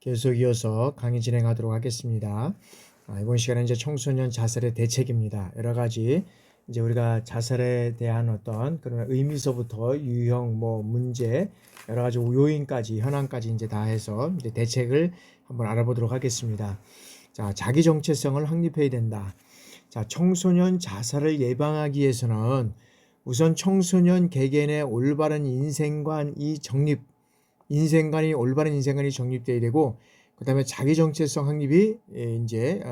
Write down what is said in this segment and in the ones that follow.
계속 이어서 강의 진행하도록 하겠습니다. 이번 시간은 이제 청소년 자살의 대책입니다. 여러 가지 이제 우리가 자살에 대한 어떤 그런 의미서부터 유형, 문제, 여러 가지 요인까지 현황까지 이제 다 해서 이제 대책을 한번 알아보도록 하겠습니다. 자, 자기 정체성을 확립해야 된다. 자, 청소년 자살을 예방하기 위해서는 우선 청소년 개개인의 올바른 인생관이 올바른 인생관이 정립돼야 되고, 그 다음에 자기 정체성 확립이 이제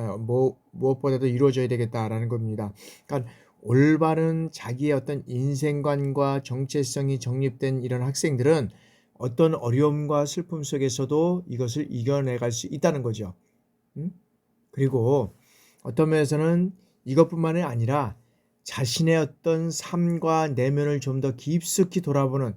무엇보다도 이루어져야 되겠다라는 겁니다. 그러니까 올바른 자기의 어떤 인생관과 정체성이 정립된 이런 학생들은 어떤 어려움과 슬픔 속에서도 이것을 이겨내갈 수 있다는 거죠. 그리고 어떤 면에서는 이것뿐만이 아니라 자신의 어떤 삶과 내면을 좀 더 깊숙이 돌아보는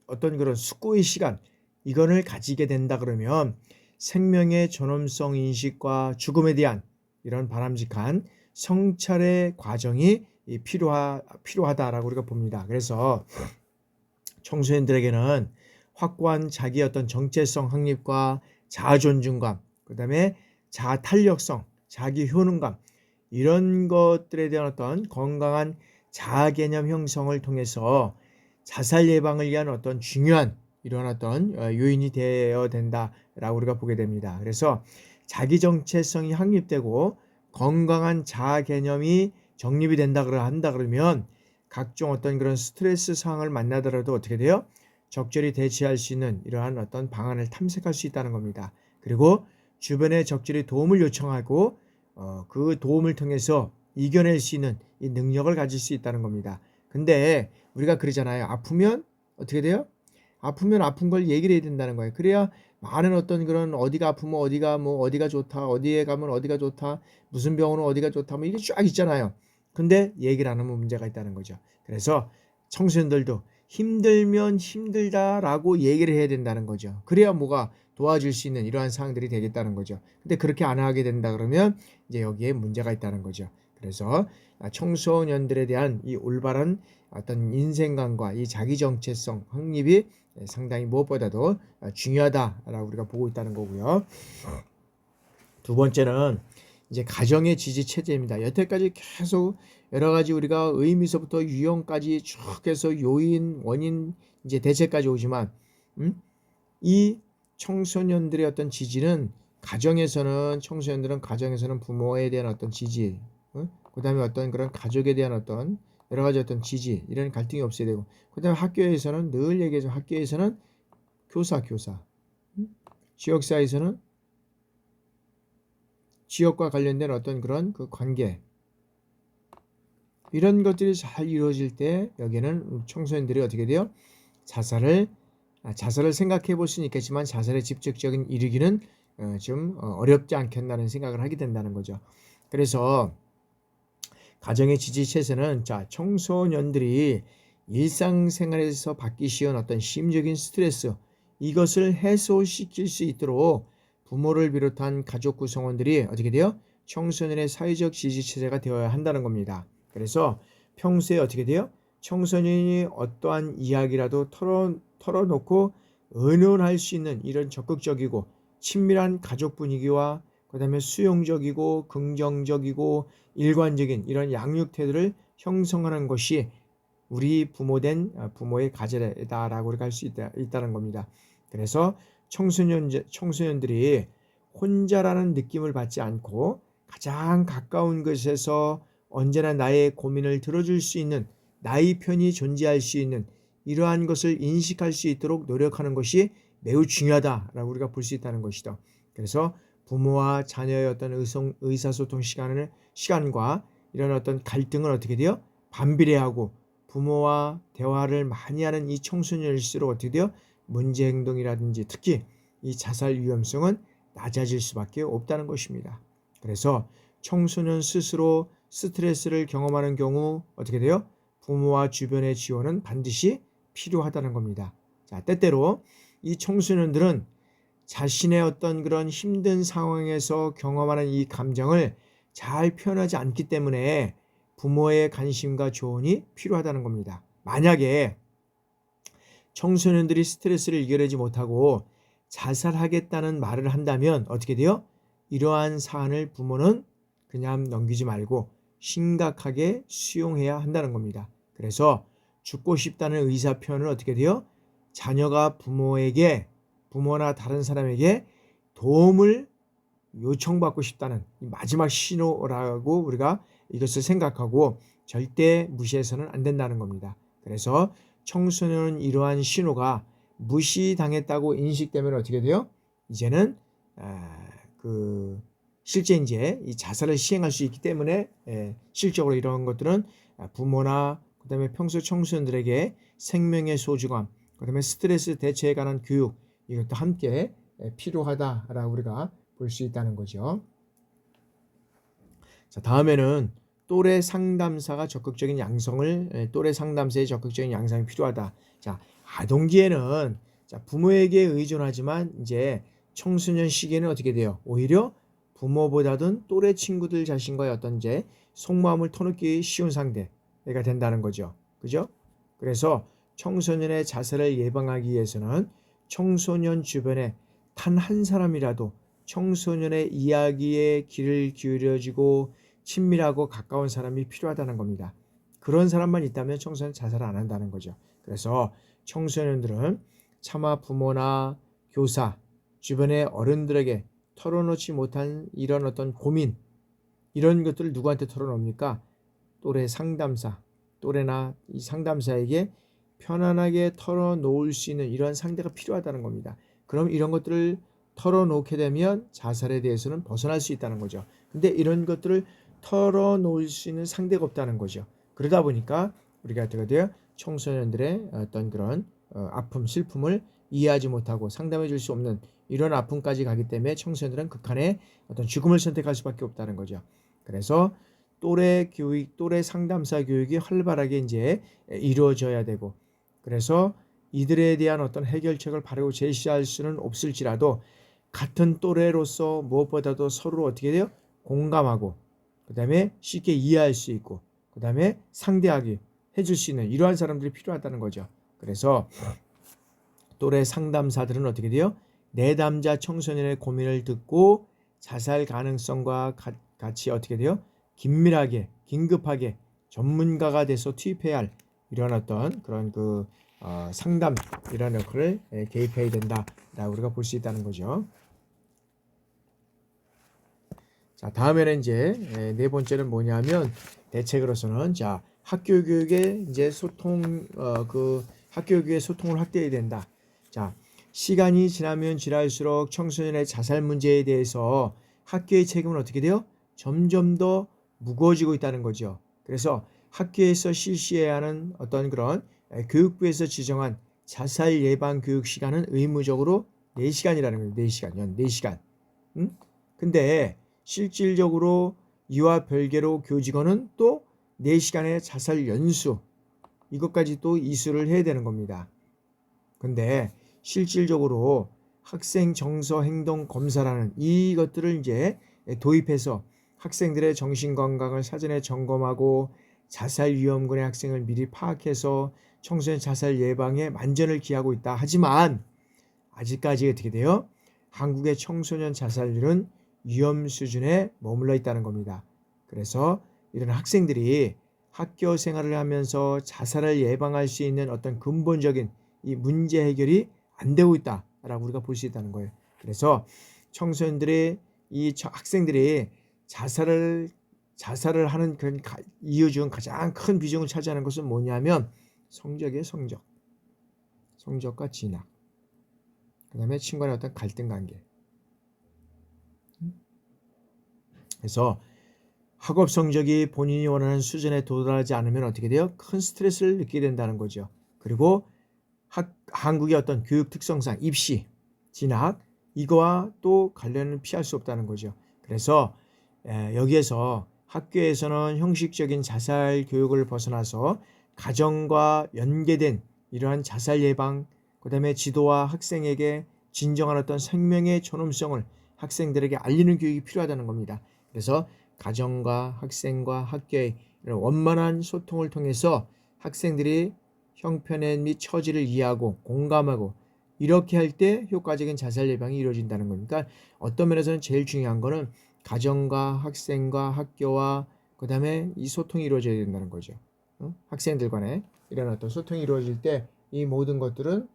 어떤 그런 숙고의 시간, 이거를 가지게 된다 그러면 생명의 존엄성 인식과 죽음에 대한 이런 바람직한 성찰의 과정이 필요하다라고 우리가 봅니다. 그래서 청소년들에게는 확고한 자기 어떤 정체성 확립과 자아 존중감, 그 다음에 자아 탄력성, 자기 효능감, 이런 것들에 대한 어떤 건강한 자아 개념 형성을 통해서 자살 예방을 위한 어떤 중요한 이런 어떤 요인이 되어야 된다라고 우리가 보게 됩니다. 그래서 자기 정체성이 확립되고 건강한 자아 개념이 정립이 한다 그러면 각종 어떤 그런 스트레스 상황을 만나더라도 어떻게 돼요? 적절히 대처할 수 있는 이러한 어떤 방안을 탐색할 수 있다는 겁니다. 그리고 주변에 적절히 도움을 요청하고 그 도움을 통해서 이겨낼 수 있는 이 능력을 가질 수 있다는 겁니다. 근데 우리가 그러잖아요. 아프면 어떻게 돼요? 아프면 아픈 걸 얘기를 해야 된다는 거예요. 그래야 많은 어떤 그런 어디가 아프면 어디가 좋다, 어디에 가면 어디가 좋다, 무슨 병원은 어디가 좋다, 이게 쫙 있잖아요. 근데 얘기를 안 하면 문제가 있다는 거죠. 그래서 청소년들도 힘들면 힘들다라고 얘기를 해야 된다는 거죠. 그래야 뭐가 도와줄 수 있는 이러한 상황들이 되겠다는 거죠. 근데 그렇게 안 하게 된다 그러면 이제 여기에 문제가 있다는 거죠. 그래서 청소년들에 대한 이 올바른 어떤 인생관과 이 자기 정체성 확립이 상당히 무엇보다도 중요하다라고 우리가 보고 있다는 거고요. 두 번째는 이제 가정의 지지 체제입니다. 여태까지 계속 여러 가지 우리가 의미서부터 유형까지 쭉 해서 요인, 원인, 이제 대책까지 오지만 이 청소년들의 어떤 지지는 청소년들은 가정에서는 부모에 대한 어떤 지지, 그 다음에 어떤 그런 가족에 대한 어떤 여러 가지 어떤 지지, 이런 갈등이 없어야 되고, 그 다음에 학교에서는 늘 얘기하죠. 학교에서는 교사, 지역사회에서는 지역과 관련된 어떤 그런 그 관계, 이런 것들이 잘 이루어질 때 여기는 청소년들이 어떻게 돼요? 자살을 생각해 볼 수는 있겠지만 자살에 직접적인 이르기는 좀 어렵지 않겠나는 생각을 하게 된다는 거죠. 그래서 가정의 지지체제는 청소년들이 일상생활에서 받기 쉬운 어떤 심적인 스트레스, 이것을 해소시킬 수 있도록 부모를 비롯한 가족 구성원들이 어떻게 돼요? 청소년의 사회적 지지체제가 되어야 한다는 겁니다. 그래서 평소에 어떻게 돼요? 청소년이 어떠한 이야기라도 털어놓고 의논할 수 있는 이런 적극적이고 친밀한 가족 분위기와 그 다음에 수용적이고 긍정적이고 일관적인 이런 양육 태도를 형성하는 것이 우리 부모의 과제다라고 우리가 할 수 있다는 겁니다. 그래서 청소년들이 혼자라는 느낌을 받지 않고 가장 가까운 곳에서 언제나 나의 고민을 들어줄 수 있는, 나의 편이 존재할 수 있는 이러한 것을 인식할 수 있도록 노력하는 것이 매우 중요하다라고 우리가 볼 수 있다는 것이다. 그래서 부모와 자녀의 어떤 의사소통 시간과 이런 어떤 갈등을 어떻게 돼요? 반비례하고 부모와 대화를 많이 하는 이 청소년일수록 어떻게 돼요? 문제 행동이라든지 특히 이 자살 위험성은 낮아질 수밖에 없다는 것입니다. 그래서 청소년 스스로 스트레스를 경험하는 경우 어떻게 돼요? 부모와 주변의 지원은 반드시 필요하다는 겁니다. 때때로 이 청소년들은 자신의 어떤 그런 힘든 상황에서 경험하는 이 감정을 잘 표현하지 않기 때문에 부모의 관심과 조언이 필요하다는 겁니다. 만약에 청소년들이 스트레스를 이겨내지 못하고 자살하겠다는 말을 한다면 어떻게 돼요? 이러한 사안을 부모는 그냥 넘기지 말고 심각하게 수용해야 한다는 겁니다. 그래서 죽고 싶다는 의사 표현은 어떻게 돼요? 자녀가 부모나 다른 사람에게 도움을 요청받고 싶다는 마지막 신호라고 우리가 이것을 생각하고 절대 무시해서는 안 된다는 겁니다. 그래서 청소년은 이러한 신호가 무시당했다고 인식되면 어떻게 돼요? 이제는 실제 이제 이 자살을 시행할 수 있기 때문에 실적으로 이런 것들은 부모나 그다음에 평소 청소년들에게 생명의 소중함, 그다음에 스트레스 대처에 관한 교육 이것도 함께 필요하다라고 우리가 볼 수 있다는 거죠. 자, 다음에는 또래 상담사의 적극적인 양성이 필요하다. 자, 아동기에는 부모에게 의존하지만 이제 청소년 시기에는 어떻게 돼요? 오히려 부모보다는 또래 친구들 자신과의 어떤 이제 속마음을 터놓기 쉬운 상대가 된다는 거죠. 그죠? 그래서 청소년의 자살을 예방하기 위해서는 청소년 주변에 단 한 사람이라도 청소년의 이야기에 귀를 기울여주고 친밀하고 가까운 사람이 필요하다는 겁니다. 그런 사람만 있다면 청소년 자살을 안 한다는 거죠. 그래서 청소년들은 차마 부모나 교사, 주변의 어른들에게 털어놓지 못한 이런 어떤 고민, 이런 것들을 누구한테 털어놓습니까? 또래 상담사, 또래나 이 상담사에게 편안하게 털어놓을 수 있는 이런 상대가 필요하다는 겁니다. 그럼 이런 것들을 털어놓게 되면 자살에 대해서는 벗어날 수 있다는 거죠. 근데 이런 것들을 털어놓을 수 있는 상대가 없다는 거죠. 그러다 보니까 우리가 어떻게 돼요? 청소년들의 어떤 그런 아픔, 슬픔을 이해하지 못하고 상담해 줄 수 없는 이런 아픔까지 가기 때문에 청소년들은 극한의 어떤 죽음을 선택할 수밖에 없다는 거죠. 그래서 또래 교육, 또래 상담사 교육이 활발하게 이제 이루어져야 되고, 그래서 이들에 대한 어떤 해결책을 바로 제시할 수는 없을지라도 같은 또래로서 무엇보다도 서로 어떻게 돼요? 공감하고, 그 다음에 쉽게 이해할 수 있고, 그 다음에 상대하게 해줄 수 있는 이러한 사람들이 필요하다는 거죠. 그래서 또래 상담사들은 어떻게 돼요? 내담자 청소년의 고민을 듣고 자살 가능성과 같이 어떻게 돼요? 긴밀하게, 긴급하게 전문가가 돼서 투입해야 할 이런 어떤 그런 상담 이런 역할을 개입해야 된다라고 우리가 볼 수 있다는 거죠. 자, 다음에는 이제 네 번째는 뭐냐면 대책으로서는 자 학교 교육의 이제 학교 교육의 소통을 확대해야 된다. 자, 시간이 지나면 지날수록 청소년의 자살 문제에 대해서 학교의 책임은 어떻게 돼요? 점점 더 무거워지고 있다는 거죠. 그래서 학교에서 실시해야 하는 어떤 그런 교육부에서 지정한 자살 예방 교육 시간은 의무적으로 4시간이라는 거예요. 4시간, 연 4시간. 근데 실질적으로 이와 별개로 교직원은 또 4시간의 자살 연수 이것까지 또 이수를 해야 되는 겁니다. 근데 실질적으로 학생 정서 행동 검사라는 이것들을 이제 도입해서 학생들의 정신 건강을 사전에 점검하고 자살 위험군의 학생을 미리 파악해서 청소년 자살 예방에 만전을 기하고 있다. 하지만 아직까지 어떻게 돼요? 한국의 청소년 자살률은 위험 수준에 머물러 있다는 겁니다. 그래서 이런 학생들이 학교 생활을 하면서 자살을 예방할 수 있는 어떤 근본적인 이 문제 해결이 안 되고 있다라고 우리가 볼 수 있다는 거예요. 그래서 청소년들이 학생들이 자살을 하는 그런 이유 중 가장 큰 비중을 차지하는 것은 뭐냐면 성적과 진학, 그다음에 친구와의 어떤 갈등 관계. 그래서 학업 성적이 본인이 원하는 수준에 도달하지 않으면 어떻게 돼요? 큰 스트레스를 느끼게 된다는 거죠. 그리고 한국의 어떤 교육 특성상 입시, 진학 이거와 또 관련은 피할 수 없다는 거죠. 그래서 여기에서 학교에서는 형식적인 자살 교육을 벗어나서 가정과 연계된 이러한 자살 예방, 그다음에 지도와 학생에게 진정한 어떤 생명의 존엄성을 학생들에게 알리는 교육이 필요하다는 겁니다. 그래서 가정과 학생과 학교의 이런 원만한 소통을 통해서 학생들이 형편의 및 처지를 이해하고 공감하고 이렇게 할 때 효과적인 자살 예방이 이루어진다는 거니까 어떤 면에서는 제일 중요한 거는 가정과 학생과 학교와 그다음에 이 소통이 이루어져야 된다는 거죠. 학생들 간에 이런 어떤 소통이 이루어질 때 이 모든 것들은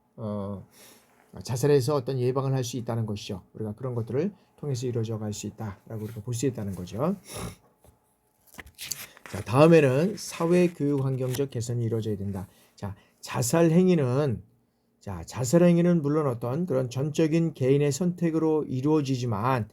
자살에서 어떤 예방을 할 수 있다는 것이죠. 우리가 그런 것들을 통해서 이루어져 갈 수 있다라고 우리가 볼 수 있다는 거죠. 자, 다음에는 사회 교육 환경적 개선이 이루어져야 된다. 자, 자살 행위는 물론 어떤 그런 전적인 개인의 선택으로 이루어지지만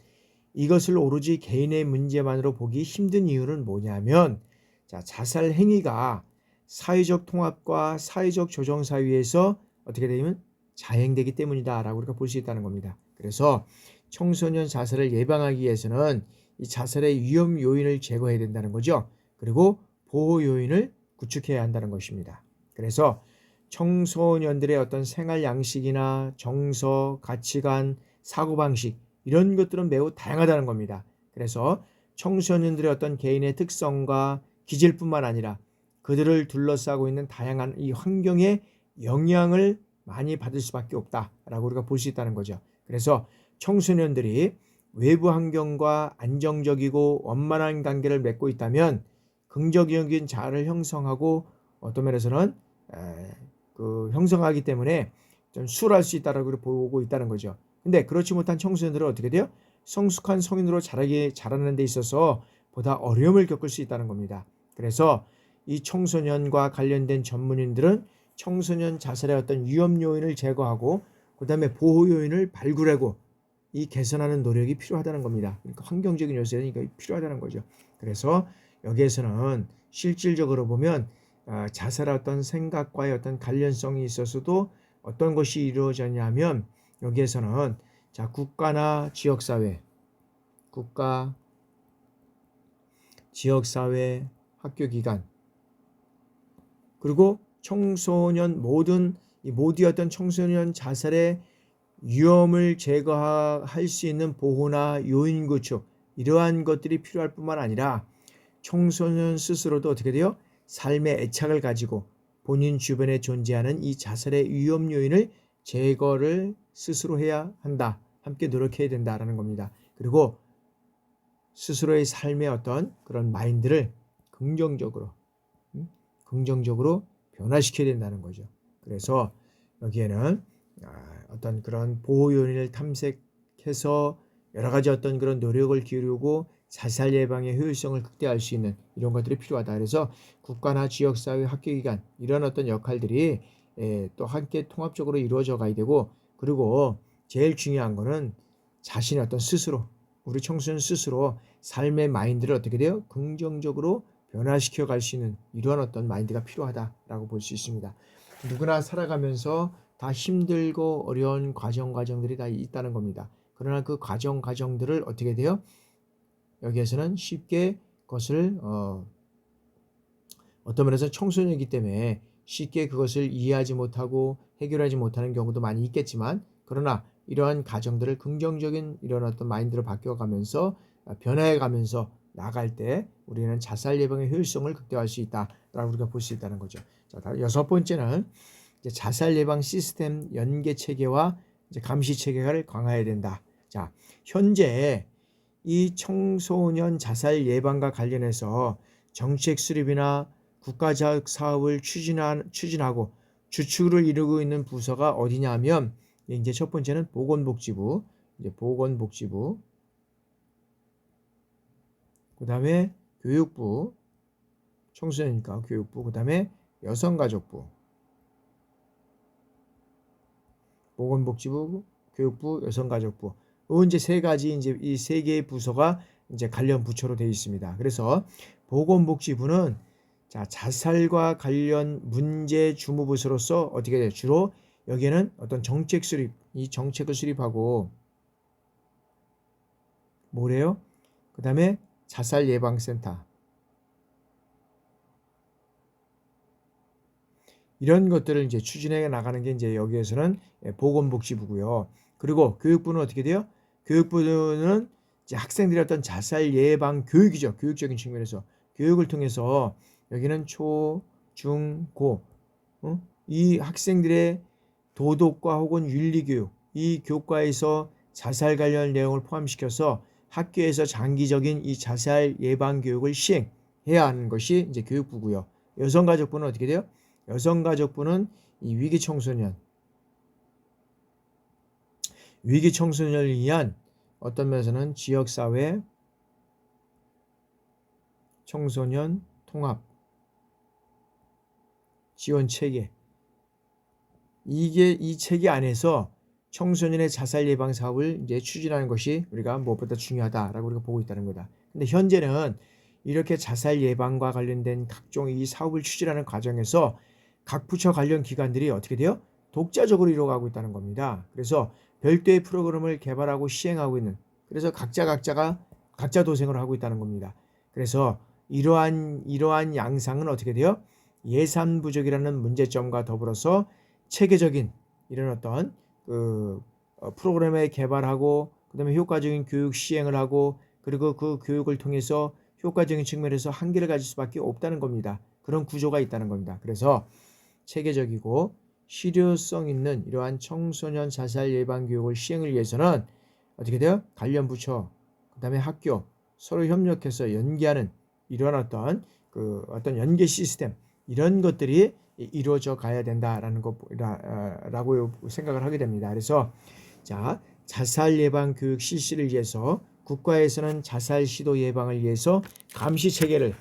이것을 오로지 개인의 문제만으로 보기 힘든 이유는 뭐냐면 자살 행위가 사회적 통합과 사회적 조정 사회에서 어떻게 되면 자행되기 때문이다라고 우리가 볼 수 있다는 겁니다. 그래서 청소년 자살을 예방하기 위해서는 이 자살의 위험 요인을 제거해야 된다는 거죠. 그리고 보호 요인을 구축해야 한다는 것입니다. 그래서 청소년들의 어떤 생활 양식이나 정서, 가치관, 사고방식 이런 것들은 매우 다양하다는 겁니다. 그래서 청소년들의 어떤 개인의 특성과 기질뿐만 아니라 그들을 둘러싸고 있는 다양한 이 환경의 영향을 많이 받을 수밖에 없다라고 우리가 볼 수 있다는 거죠. 그래서 청소년들이 외부 환경과 안정적이고 원만한 관계를 맺고 있다면 긍정적인 자아를 형성하고 어떤 면에서는 형성하기 때문에 좀 수월할 수 있다라고 보고 있다는 거죠. 근데 그렇지 못한 청소년들은 어떻게 돼요? 성숙한 성인으로 자라는 데 있어서 보다 어려움을 겪을 수 있다는 겁니다. 그래서 이 청소년과 관련된 전문인들은 청소년 자살의 어떤 위험 요인을 제거하고 그 다음에 보호 요인을 발굴하고 이 개선하는 노력이 필요하다는 겁니다. 그러니까 환경적인 요소가 필요하다는 거죠. 그래서 여기에서는 실질적으로 보면 자살의 어떤 생각과의 어떤 관련성이 있어서도 어떤 것이 이루어졌냐면 여기에서는 국가나 지역사회, 국가, 지역사회, 학교기관 그리고 청소년 모두의 어떤 청소년 자살의 위험을 제거할 수 있는 보호나 요인 구축 이러한 것들이 필요할 뿐만 아니라 청소년 스스로도 어떻게 돼요? 삶의 애착을 가지고 본인 주변에 존재하는 이 자살의 위험 요인을 제거를 스스로 해야 한다. 함께 노력해야 된다라는 겁니다. 그리고 스스로의 삶의 어떤 그런 마인드를 긍정적으로 변화시켜야 된다는 거죠. 그래서 여기에는 어떤 그런 보호 요인을 탐색해서 여러 가지 어떤 그런 노력을 기울이고 자살 예방의 효율성을 극대화할 수 있는 이런 것들이 필요하다. 그래서 국가나 지역사회, 학교기관 이런 어떤 역할들이 또 함께 통합적으로 이루어져 가야 되고 그리고 제일 중요한 거는 자신의 어떤 스스로 우리 청소년 스스로 삶의 마인드를 어떻게 돼요? 긍정적으로 변화시켜 갈 수 있는 이러한 어떤 마인드가 필요하다라고 볼 수 있습니다. 누구나 살아가면서 다 힘들고 어려운 과정들이 다 있다는 겁니다. 그러나 그 과정들을 어떻게 돼요? 여기에서는 쉽게 그것을 어떤 면에서 청소년이기 때문에 쉽게 그것을 이해하지 못하고 해결하지 못하는 경우도 많이 있겠지만 그러나 이러한 가정들을 긍정적인 이런 어떤 마인드로 바뀌어가면서 변화해가면서 나갈 때 우리는 자살 예방의 효율성을 극대화할 수 있다라고 우리가 볼 수 있다는 거죠. 자, 여섯 번째는 이제 자살 예방 시스템 연계 체계와 이제 감시 체계를 강화해야 된다. 자, 현재 이 청소년 자살 예방과 관련해서 정책 수립이나 국가적 사업을 추진하고 주축을 이루고 있는 부서가 어디냐면 이제 첫 번째는 보건복지부, 그다음에 교육부, 청소년이니까 교육부, 그다음에 여성가족부, 보건복지부, 교육부, 여성가족부. 이제 세 가지 이 세 개의 부서가 이제 관련 부처로 되어 있습니다. 그래서 보건복지부는 자살과 관련 문제 주무부서로서 어떻게 돼요? 주로 여기에는 어떤 정책 수립, 이 정책을 수립하고 뭐래요? 그다음에 자살 예방센터 이런 것들을 이제 추진해 나가는 게 이제 여기에서는 보건복지부고요. 그리고 교육부는 어떻게 돼요? 교육부는 이제 학생들의 어떤 자살 예방 교육이죠. 교육적인 측면에서 교육을 통해서 여기는 초, 중, 고 이 학생들의 도덕과 혹은 윤리교육, 이 교과에서 자살 관련 내용을 포함시켜서 학교에서 장기적인 이 자살 예방 교육을 시행해야 하는 것이 이제 교육부고요. 여성가족부는 어떻게 돼요? 여성가족부는 이 위기 청소년을 위한 어떤 면에서는 지역사회 청소년 통합 지원 체계, 이 체계 안에서 청소년의 자살 예방 사업을 이제 추진하는 것이 우리가 무엇보다 중요하다라고 우리가 보고 있다는 거다. 근데 현재는 이렇게 자살 예방과 관련된 각종 이 사업을 추진하는 과정에서 각 부처 관련 기관들이 어떻게 돼요? 독자적으로 이루어가고 있다는 겁니다. 그래서 별도의 프로그램을 개발하고 시행하고 있는, 그래서 각자가 각자 도생을 하고 있다는 겁니다. 그래서 이러한 양상은 어떻게 돼요? 예산 부족이라는 문제점과 더불어서 체계적인 이런 어떤 프로그램을 개발하고 그다음에 효과적인 교육 시행을 하고 그리고 그 교육을 통해서 효과적인 측면에서 한계를 가질 수밖에 없다는 겁니다. 그런 구조가 있다는 겁니다. 그래서 체계적이고 실효성 있는 이러한 청소년 자살 예방 교육을 시행을 위해서는 어떻게 돼요? 관련 부처, 그다음에 학교 서로 협력해서 연계하는 이러한 어떤 연계 시스템 이런 것들이 이루어져 가야 된다라는 거라고 생각을 하게 됩니다. 그래서 자, 자살 예방 교육 실시를 위해서 국가에서는 자살 시도 예방을 위해서 감시 체계를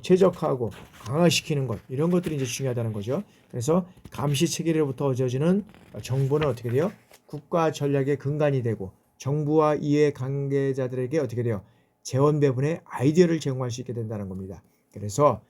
최적화하고 강화시키는 것 이런 것들이 이제 중요하다는 거죠. 그래서 감시 체계로부터 얻어지는 정보는 어떻게 돼요? 국가 전략의 근간이 되고 정부와 이해 관계자들에게 어떻게 돼요? 재원 배분의 아이디어를 제공할 수 있게 된다는 겁니다. 그래서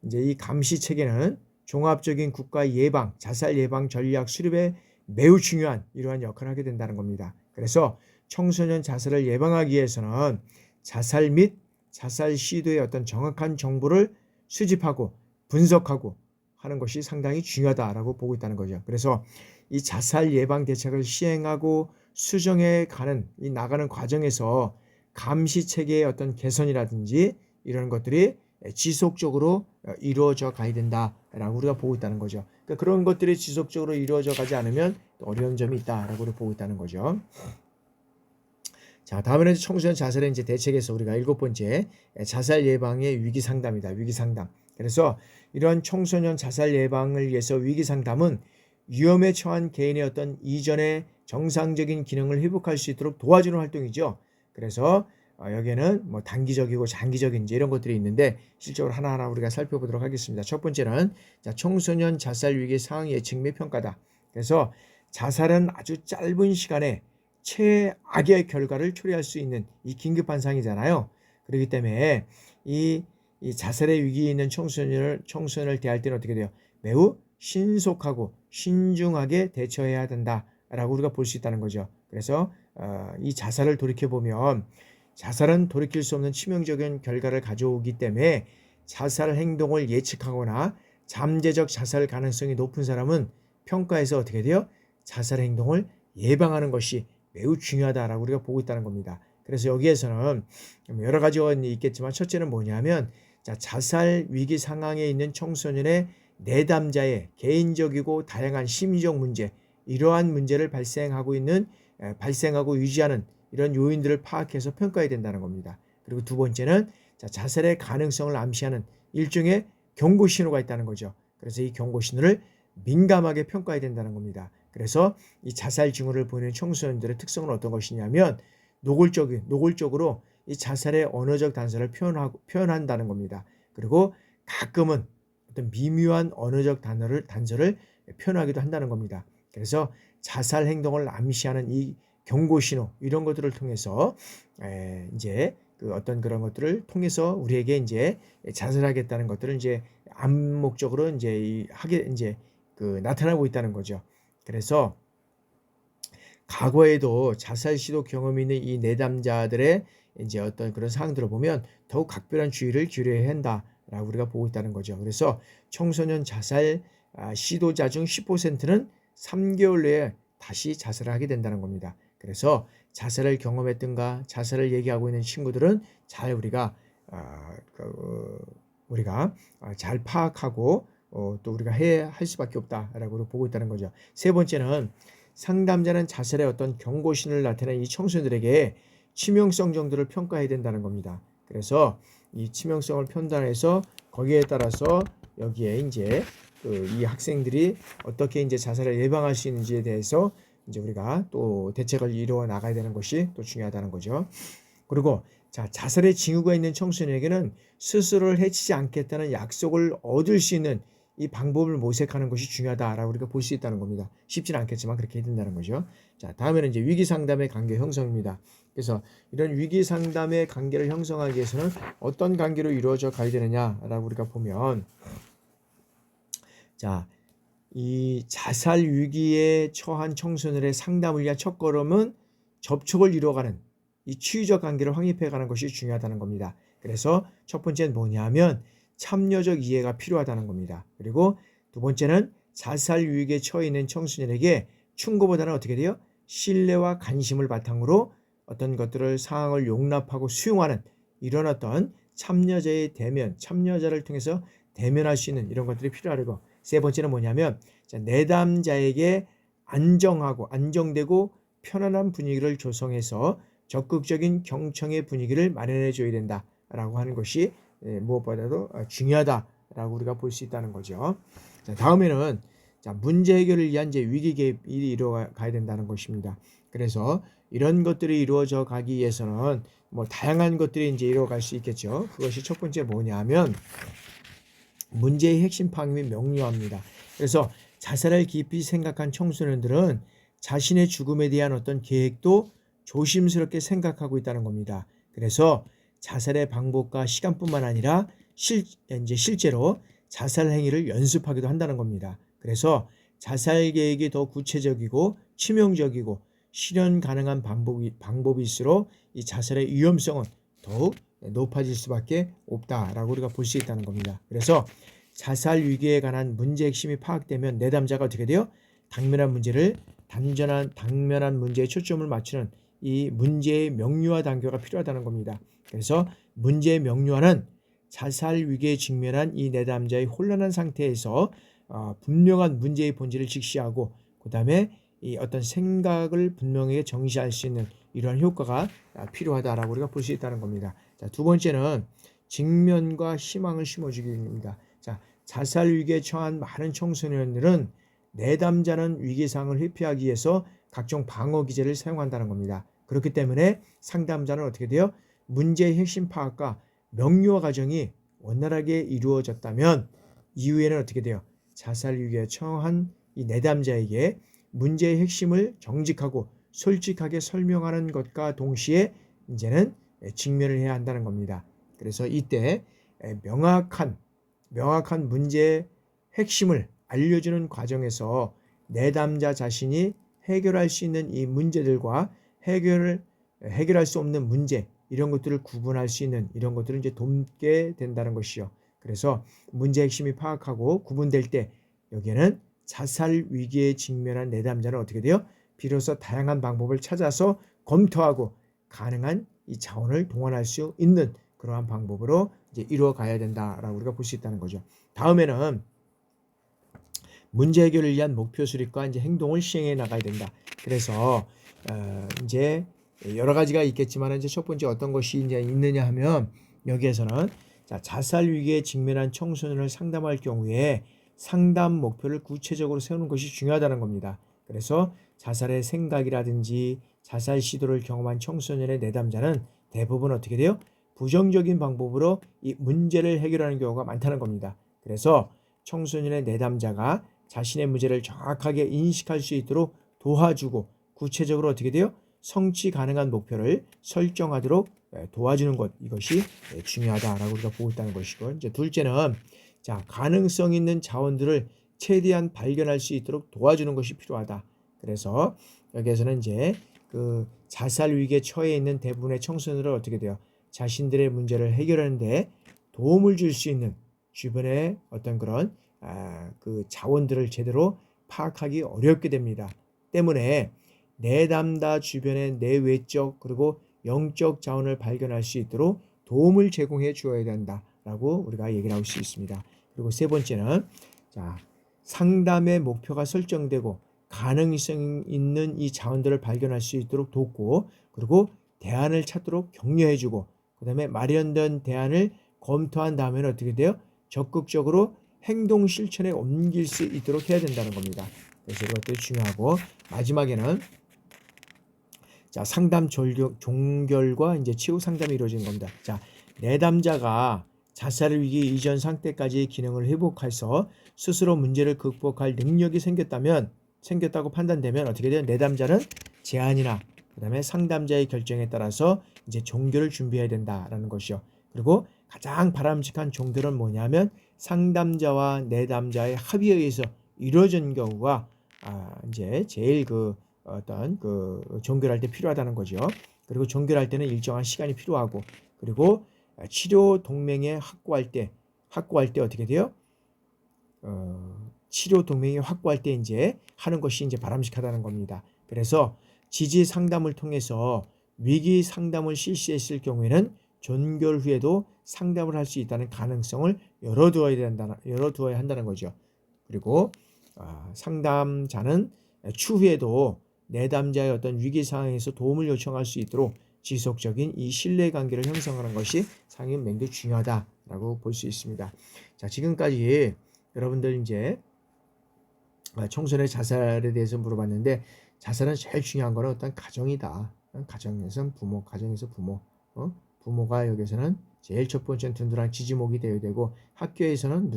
이제 이 감시 체계는 종합적인 국가 예방, 자살 예방 전략 수립에 매우 중요한 이러한 역할을 하게 된다는 겁니다. 그래서 청소년 자살을 예방하기 위해서는 자살 및 자살 시도의 어떤 정확한 정보를 수집하고 분석하고 하는 것이 상당히 중요하다라고 보고 있다는 거죠. 그래서 이 자살 예방 대책을 시행하고 수정해 나가는 과정에서 감시 체계의 어떤 개선이라든지 이런 것들이 지속적으로 이루어져 가야 된다라고 우리가 보고 있다는 거죠. 그러니까 그런 것들이 지속적으로 이루어져 가지 않으면 어려운 점이 있다라고 우리가 보고 있다는 거죠. 자, 다음에는 청소년 자살의 이제 대책에서 우리가 7번째 자살 예방의 위기 상담이다. 위기 상담. 그래서 이런 청소년 자살 예방을 위해서 위기 상담은 위험에 처한 개인의 어떤 이전의 정상적인 기능을 회복할 수 있도록 도와주는 활동이죠. 그래서 여기에는 단기적이고 장기적인 이런 것들이 있는데 실적으로 하나하나 우리가 살펴보도록 하겠습니다. 첫 번째는 청소년 자살 위기 상황 예측 및 평가다. 그래서 자살은 아주 짧은 시간에 최악의 결과를 초래할 수 있는 이 긴급한 상황이잖아요. 그렇기 때문에 이 자살의 위기에 있는 청소년을 대할 때는 어떻게 돼요? 매우 신속하고 신중하게 대처해야 된다라고 우리가 볼 수 있다는 거죠. 그래서 이 자살을 돌이켜보면 자살은 돌이킬 수 없는 치명적인 결과를 가져오기 때문에 자살 행동을 예측하거나 잠재적 자살 가능성이 높은 사람은 평가에서 어떻게 돼요? 자살 행동을 예방하는 것이 매우 중요하다라고 우리가 보고 있다는 겁니다. 그래서 여기에서는 여러 가지가 있겠지만 첫째는 뭐냐면 자살 위기 상황에 있는 청소년의 내담자의 개인적이고 다양한 심리적 문제 이러한 문제를 발생하고 유지하는 이런 요인들을 파악해서 평가해야 된다는 겁니다. 그리고 두 번째는 자살의 가능성을 암시하는 일종의 경고 신호가 있다는 거죠. 그래서 이 경고 신호를 민감하게 평가해야 된다는 겁니다. 그래서 이 자살 징후를 보이는 청소년들의 특성은 어떤 것이냐면 노골적으로 이 자살의 언어적 단서를 표현한다는 겁니다. 그리고 가끔은 어떤 미묘한 언어적 단서를 표현하기도 한다는 겁니다. 그래서 자살 행동을 암시하는 이 경고 신호 이런 것들을 통해서 이제 어떤 그런 것들을 통해서 우리에게 이제 자살하겠다는 것들을 이제 암묵적으로 이제 나타나고 있다는 거죠. 그래서 과거에도 자살 시도 경험이 있는 이 내담자들의 이제 어떤 그런 사항들을 보면 더욱 각별한 주의를 기울여야 한다라고 우리가 보고 있다는 거죠. 그래서 청소년 자살 시도자 중 10%는 3개월 내에 다시 자살을 하게 된다는 겁니다. 그래서 자살을 경험했던가 자살을 얘기하고 있는 친구들은 잘 우리가 잘 파악하고 또 우리가 할 수밖에 없다라고 보고 있다는 거죠. 세 번째는 상담자는 자살의 어떤 경고신을 나타낸 이 청소년들에게 치명성 정도를 평가해야 된다는 겁니다. 그래서 이 치명성을 판단해서 거기에 따라서 여기에 이제 이 학생들이 어떻게 이제 자살을 예방할 수 있는지에 대해서 이제 우리가 또 대책을 이루어 나가야 되는 것이 또 중요하다는 거죠. 그리고 자살의 징후가 있는 청소년에게는 스스로를 해치지 않겠다는 약속을 얻을 수 있는 이 방법을 모색하는 것이 중요하다라고 우리가 볼 수 있다는 겁니다. 쉽지는 않겠지만 그렇게 해야 된다는 거죠. 자, 다음에는 이제 위기 상담의 관계 형성입니다. 그래서 이런 위기 상담의 관계를 형성하기 위해서는 어떤 관계로 이루어져 가야 되느냐라고 우리가 보면, 자, 이 자살 위기에 처한 청소년의 상담을 위한 첫걸음은 접촉을 이루어가는 이 치유적 관계를 확립해가는 것이 중요하다는 겁니다. 그래서 첫 번째는 뭐냐면 참여적 이해가 필요하다는 겁니다. 그리고 두 번째는 자살 위기에 처해 있는 청소년에게 충고보다는 어떻게 돼요? 신뢰와 관심을 바탕으로 어떤 것들을 상황을 용납하고 수용하는 이런 어떤 참여자의 대면, 참여자를 통해서 대면할 수 있는 이런 것들이 필요하고, 세 번째는 뭐냐면 내담자에게 안정하고 안정되고 편안한 분위기를 조성해서 적극적인 경청의 분위기를 마련해 줘야 된다라고 하는 것이 무엇보다도 중요하다라고 우리가 볼 수 있다는 거죠. 자, 다음에는 문제 해결을 위한 이제 위기 개입이 이루어가야 된다는 것입니다. 그래서 이런 것들이 이루어져 가기 위해서는 뭐 다양한 것들이 이제 이루어갈 수 있겠죠. 그것이 첫 번째 뭐냐면 문제의 핵심 파악이 명료합니다. 그래서 자살을 깊이 생각한 청소년들은 자신의 죽음에 대한 어떤 계획도 조심스럽게 생각하고 있다는 겁니다. 그래서 자살의 방법과 시간뿐만 아니라 실제로 자살 행위를 연습하기도 한다는 겁니다. 그래서 자살 계획이 더 구체적이고 치명적이고 실현 가능한 방법일수록 이 자살의 위험성은 더욱 높아질 수밖에 없다라고 우리가 볼 수 있다는 겁니다. 그래서 자살 위기에 관한 문제 핵심이 파악되면 내담자가 어떻게 돼요? 당면한 문제에 초점을 맞추는 이 문제의 명료화 단계가 필요하다는 겁니다. 그래서 문제의 명료화는 자살 위기에 직면한 이 내담자의 혼란한 상태에서 분명한 문제의 본질을 직시하고 그 다음에 이 어떤 생각을 분명하게 정시할 수 있는 이러한 효과가 필요하다라고 우리가 볼 수 있다는 겁니다. 자, 두 번째는 직면과 희망을 심어주기입니다. 자, 자살 위기에 처한 많은 청소년들은 내담자는 위기 상황을 회피하기 위해서 각종 방어 기제를 사용한다는 겁니다. 그렇기 때문에 상담자는 어떻게 돼요? 문제의 핵심 파악과 명료화 과정이 원활하게 이루어졌다면 이후에는 어떻게 돼요? 자살 위기에 처한 이 내담자에게 문제의 핵심을 정직하고 솔직하게 설명하는 것과 동시에 이제는 직면을 해야 한다는 겁니다. 그래서 이때 명확한 문제의 핵심을 알려주는 과정에서 내담자 자신이 해결할 수 있는 이 문제들과 해결할 수 없는 문제 이런 것들을 구분할 수 있는 이런 것들을 이제 돕게 된다는 것이요. 그래서 문제 핵심이 파악하고 구분될 때 여기에는 자살 위기에 직면한 내담자는 어떻게 돼요? 비로소 다양한 방법을 찾아서 검토하고 가능한 이 자원을 동원할 수 있는 그러한 방법으로 이제 이루어 가야 된다라고 우리가 볼 수 있다는 거죠. 다음에는 문제 해결을 위한 목표 수립과 이제 행동을 시행해 나가야 된다. 그래서 이제 여러 가지가 있겠지만 이제 첫 번째 어떤 것이 이제 있느냐 하면 여기에서는 자살 위기에 직면한 청소년을 상담할 경우에 상담 목표를 구체적으로 세우는 것이 중요하다는 겁니다. 그래서 자살의 생각이라든지 자살 시도를 경험한 청소년의 내담자는 대부분 어떻게 돼요? 부정적인 방법으로 이 문제를 해결하는 경우가 많다는 겁니다. 그래서 청소년의 내담자가 자신의 문제를 정확하게 인식할 수 있도록 도와주고 구체적으로 어떻게 돼요? 성취 가능한 목표를 설정하도록 도와주는 것 이것이 중요하다라고 우리가 보고 있다는 것이고, 이제 둘째는 가능성 있는 자원들을 최대한 발견할 수 있도록 도와주는 것이 필요하다. 그래서 여기에서는 이제 그 자살 위기에 처해 있는 대부분의 청소년들은 어떻게 돼요? 자신들의 문제를 해결하는데 도움을 줄 수 있는 주변의 어떤 그런 그 자원들을 제대로 파악하기 어렵게 됩니다. 때문에 내담자 주변의 내외적 그리고 영적 자원을 발견할 수 있도록 도움을 제공해 주어야 된다라고 우리가 얘기를 할 수 있습니다. 그리고 세 번째는 자, 상담의 목표가 설정되고 가능성 있는 이 자원들을 발견할 수 있도록 돕고, 그리고 대안을 찾도록 격려해주고, 그 다음에 마련된 대안을 검토한 다음에는 어떻게 돼요? 적극적으로 행동 실천에 옮길 수 있도록 해야 된다는 겁니다. 그래서 이것도 중요하고, 마지막에는 자, 상담 종결과 이제 치유 상담이 이루어진 겁니다. 자, 내담자가 자살 위기 이전 상태까지의 기능을 회복해서 스스로 문제를 극복할 능력이 생겼다고 판단되면 어떻게 돼요? 내담자는 제안이나 그다음에 상담자의 결정에 따라서 이제 종결을 준비해야 된다라는 것이요. 그리고 가장 바람직한 종결은 뭐냐면 상담자와 내담자의 합의에 의해서 이루어진 경우가 이제 제일 어떤 종결할 때 필요하다는 거죠. 그리고 종결할 때는 일정한 시간이 필요하고, 그리고 치료 동맹에 확고할 때 어떻게 돼요? 치료 동맹이 확고할 때 이제 하는 것이 이제 바람직하다는 겁니다. 그래서 지지 상담을 통해서 위기 상담을 실시했을 경우에는 종결 후에도 상담을 할 수 있다는 가능성을 열어두어야 한다는 거죠. 그리고 상담자는 추후에도 내담자의 어떤 위기 상황에서 도움을 요청할 수 있도록 지속적인 이 신뢰관계를 형성하는 것이 상임 매우 중요하다라고 볼 수 있습니다. 자, 지금까지 여러분들 이제 청소년의 자살에 대해서 물어봤는데, 자살은 제일 중요한 거는 어떤 가정이다. 가정에서 부모, 부모가 여기서는 제일 첫 번째는 든든한 지지목이 되어야 되고, 학교에서는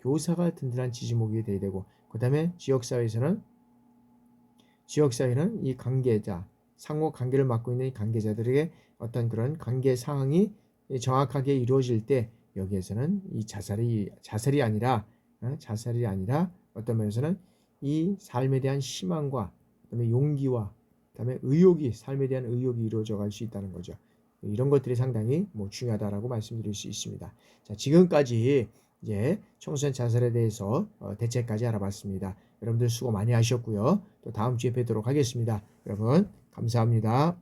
교사가 든든한 지지목이 되어야 되고, 그 다음에 지역사회는 이 관계자, 상호 관계를 맡고 있는 이 관계자들에게 어떤 그런 관계 사항이 정확하게 이루어질 때, 여기에서는 이 자살이 아니라 어떤 면에서는 이 삶에 대한 희망과 그다음에 용기와 그다음에 삶에 대한 의욕이 이루어져 갈 수 있다는 거죠. 이런 것들이 상당히 중요하다라고 말씀드릴 수 있습니다. 자, 지금까지 이제 청소년 자살에 대해서 대책까지 알아봤습니다. 여러분들 수고 많이 하셨고요. 또 다음 주에 뵙도록 하겠습니다. 여러분 감사합니다.